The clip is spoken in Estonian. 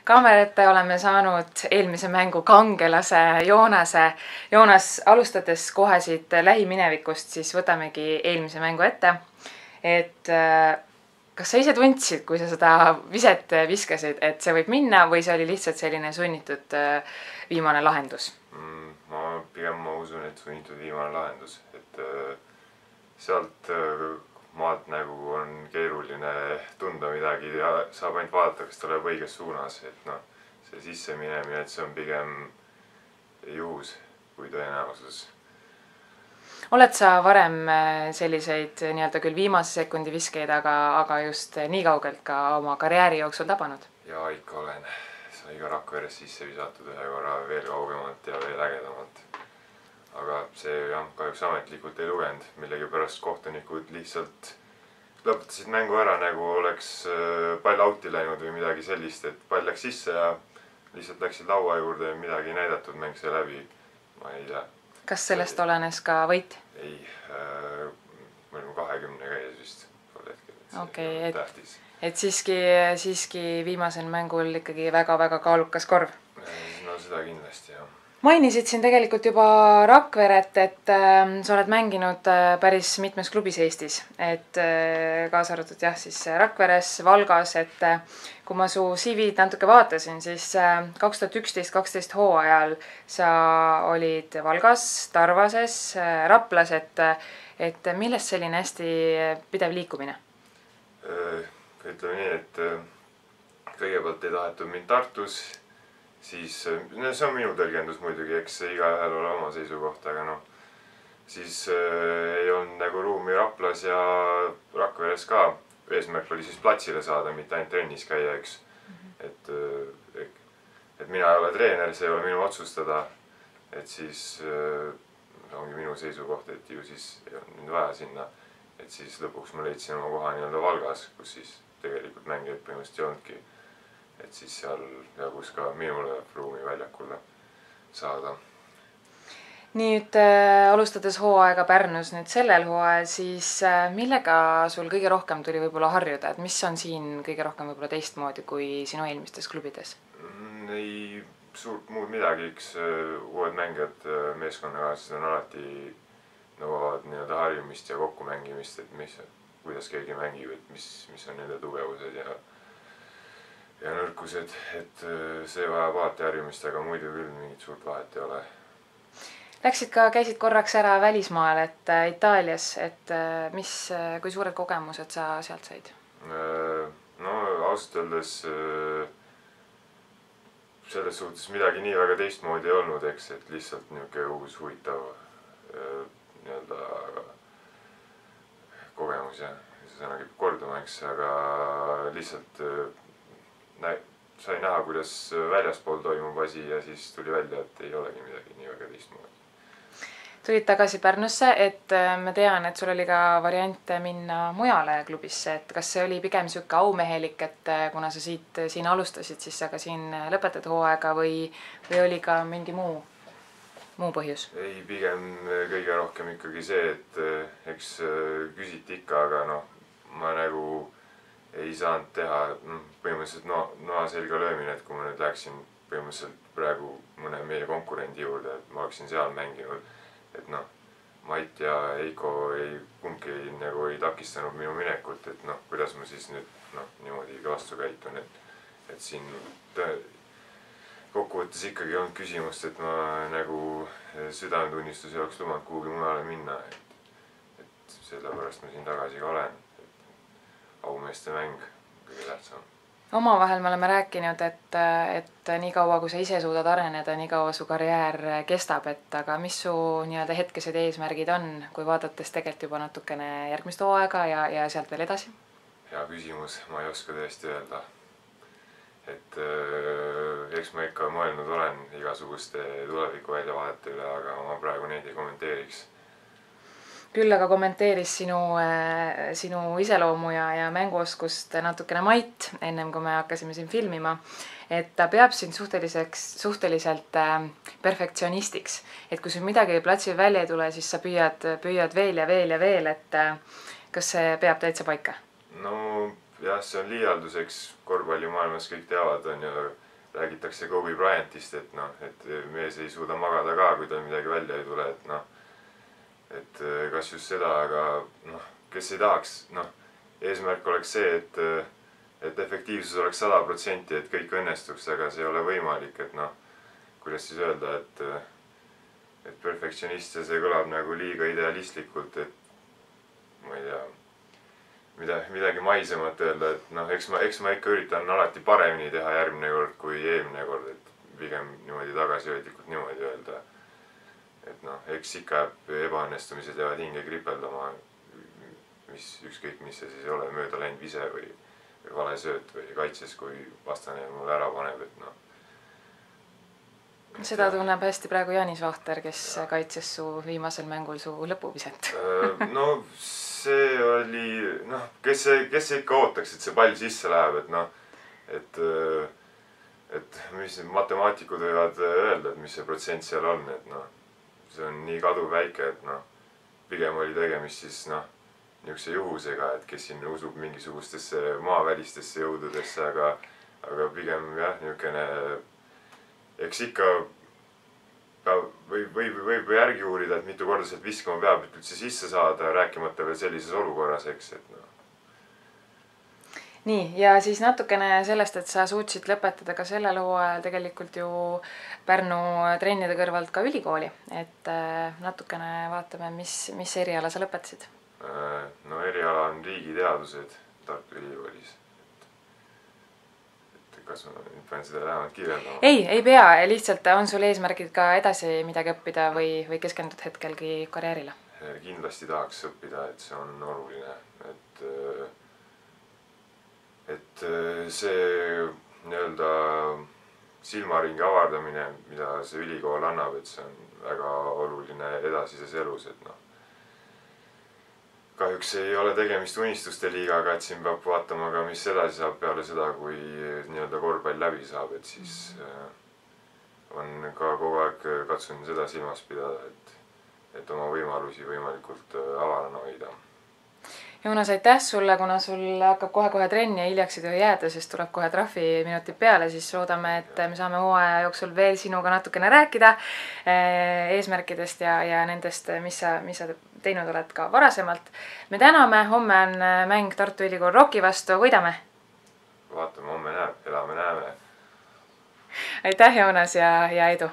kaamera ette oleme saanud eelmise mängu kangelase Joonase. Joonas, alustades kohe siit lähiminevikust, siis võtamegi eelmise mängu ette. Et kas sa ise tundsid, kui sa seda viset viskasid, et see võib minna või see oli lihtsalt selline sunnitud viimane lahendus? Ma usun, et sunnitud viimane lahendus. Et sealt maalt nagu on keeruline tunda midagi ja saab ainult vaadata, kas ta läheb õiges suunas. Et noh, see sisse minemine, et see on pigem juhus kui tõenäosus. Oled sa varem selliseid nii-öelda küll viimase sekundi viskeid, aga just nii kaugelt ka oma karjääri jooksul tabanud? Ja ikka olen. Sai ka Rakveres sisse visatud ühe korra veel kaugemalt ja veel ägedamalt. Aga see jah, kahjuks ametlikult ei lugenud. Millegi pärast kohtunikud lihtsalt lõpetasid mängu ära, nagu oleks pall out'i läinud või midagi sellist, et pall läks sisse ja lihtsalt läksid laua juurde ja midagi näidatud, mäng see läbi. Ma ei tea. Kas sellest olenes ka võit? Ei, me olime 20 käies vist tol hetkel. Okei, tähtis. Et siiski viimasel mängul ikkagi väga-väga kaalukas korv. No seda kindlasti, jah. Mainisid siin tegelikult juba Rakveret, et sa oled mänginud päris mitmes klubis Eestis. Et kaasa arvatud jah, siis Rakveres, Valgas, et kui ma su CV-d natuke vaatasin, siis 2011-2012 hooajal sa olid Valgas, Tarvases, Raplas, et millest selline hästi pidev liikumine? Ütleme nii, et kõigepealt ei tahetud mind Tartus. Siis, see on minu tõlgendus muidugi, eks iga ühel ole oma seisukoht, aga noh, siis ei olnud nagu ruumi Raplas ja Rakveres ka. Eesmärk oli siis platsile saada, mitte ainult trennis käia, eks. Et mina ei ole treener, see ei ole minu otsustada. Et siis ongi minu seisukoht, et ju siis ei olnud mind vaja sinna. Et siis lõpuks ma leidsin oma koha nii-öelda Valgas, kus siis tegelikult mängijaid põhimõtteliselt ei olnudki. Et siis seal jagus ka minule ruumi väljakule saada. Nüüd alustades hooaega Pärnus nüüd sellel hooajal, siis millega sul kõige rohkem tuli võib-olla harjuda? Et mis on siin kõige rohkem võib-olla teistmoodi kui sinu eelmistes klubides? Ei suurt muud midagi, eks uued mängijad meeskonnakaaslased on alati nõuavad nii-öelda harjumist ja kokkumängimist, et kuidas keegi mängib, et mis on nende tugevused ja nõrkused, et see vajab alati harjumist, aga muidu küll mingit suurt vahet ei ole. Käisid korraks ära välismaal, et Itaalias, et kui suured kogemused sa sealt said? No ausalt öeldes selles suhtes midagi nii väga teistmoodi ei olnud, eks, et lihtsalt niisugune uus huvitav nii-öelda kogemus ja see sõna kipub korduma, eks, aga lihtsalt sai näha, kuidas väljaspool toimub asi ja siis tuli välja, et ei olegi midagi nii väga teistmoodi. Tulid tagasi Pärnusse, et ma tean, et sul oli ka variant minna mujale klubisse, et kas see oli pigem siuke aumehelik, et kuna sa siin alustasid, siis sa ka siin lõpetad hooaega või oli ka mingi muu põhjus? Ei, pigem kõige rohkem ikkagi see, et eks küsiti ikka, aga noh, ma nagu ei saanud teha põhimõtteliselt noa selga löömine, et kui ma nüüd läheksin põhimõtteliselt praegu mõne meie konkurendi juurde, et ma oleksin seal mänginud, et noh, Mait ja Eiko kumbki nagu ei takistanud minu minekut, et noh, kuidas ma siis nüüd niimoodi vastu käitun, et siin kokkuvõttes ikkagi on küsimust, et ma nagu südametunnistus ei oleks lubanud kuhugi mujale minna, et sellepärast ma siin tagasi ka olen. Aumeeste mäng kõige tähtsam. Omavahel me oleme rääkinud, et nii kaua, kui sa ise suudad areneda, nii kaua su karjäär kestab, aga mis su nii-öelda hetkesed eesmärgid on, kui vaadates tegelikult juba natukene järgmist hooaega ja sealt veel edasi? Hea küsimus, ma ei oska tõesti öelda. Et eks ma ikka mõelnud olen igasuguste tuleviku väljavaadete üle, aga ma praegu neid ei kommenteeriks. Küll aga kommenteeris sinu iseloomu ja mänguoskust natukene Mait, ennem kui me hakkasime siin filmima, et ta peab sind suhteliselt perfektsionistiks. Et kui sul midagi platsil välja ei tule, siis sa püüad veel ja veel ja veel, et kas see peab täitsa paika? No jah, see on liialduseks, korvpallimaailmas kõik teavad, on ju räägitakse Kobe Bryantist, et noh, et mees ei suuda magada ka, kui tal midagi välja ei tule, et noh, et kas just seda, aga noh, kes ei tahaks, noh, eesmärk oleks see, et efektiivsus oleks 100%, et kõik õnnestuks, aga see ei ole võimalik, et noh, kuidas siis öelda, et perfektsionist ja see kõlab nagu liiga idealistlikult, et ma ei tea, midagi maisemat öelda, et noh, eks ma ikka üritan alati paremini teha järgmine kord kui eelmine kord, et pigem niimoodi tagasihoidlikult niimoodi öelda. Et noh, eks ikka ebaõnnestumised jäävad hinge kripeldama, ükskõik mis see siis ei ole, mööda läinud vise või vale sööt või kaitses, kui vastane mulle ära paneb, et noh. Seda tunneb hästi praegu Janis Vahter, kes kaitses su viimasel mängul su lõpuviset. No see oli, noh, kes ikka ootaks, et see pall sisse läheb, et noh, et mis matemaatikud võivad öelda, et mis see protsent seal on, et noh, see on nii kaduvväike, et noh, pigem oli tegemist siis noh, niisuguse juhusega, et kes siin usub mingisugustesse maavälistesse jõududesse, aga pigem jah, niisugune, eks ikka võib järgi uurida, et mitu korda sealt viskama peab, et üldse sisse saada, rääkimata veel sellises olukorras, eks, et noh. Nii, ja siis natukene sellest, et sa suutsid lõpetada ka sellel hooajal tegelikult ju Pärnu trennide kõrvalt ka ülikooli, et natukene vaatame, mis eriala sa lõpetasid. No eriala on riigiteadused Tartu Ülikoolis. Kas ma pean seda vähemalt kirjeldama? Ei pea, lihtsalt on sul eesmärgid ka edasi midagi õppida või keskendud hetkelgi karjäärile? Kindlasti tahaks õppida, et see on oluline, et see nii-öelda silmaringi avardamine, mida see ülikool annab, et see on väga oluline edasises elus, et noh. Kahjuks ei ole tegemist unistuste liigaga, et siin peab vaatama ka, mis edasi saab peale seda, kui nii-öelda korvpall läbi saab, et siis on ka kogu aeg katsun seda silmas pidada, et oma võimalusi võimalikult avarana hoida. Joonas, aitäh sulle, kuna sul hakkab kohe trenni ja hiljaks ei tohi jääda, sest tuleb kohe trahviminutid peale, siis loodame, et me saame hooaja jooksul veel sinuga natukene rääkida eesmärkidest ja nendest, mis sa teinud oled ka varasemalt. Me täname, homme on mäng Tartu Ülikool Rocki vastu, võidame! Vaatame, homme näeb, elame, näeme! Aitäh, Joonas, ja edu!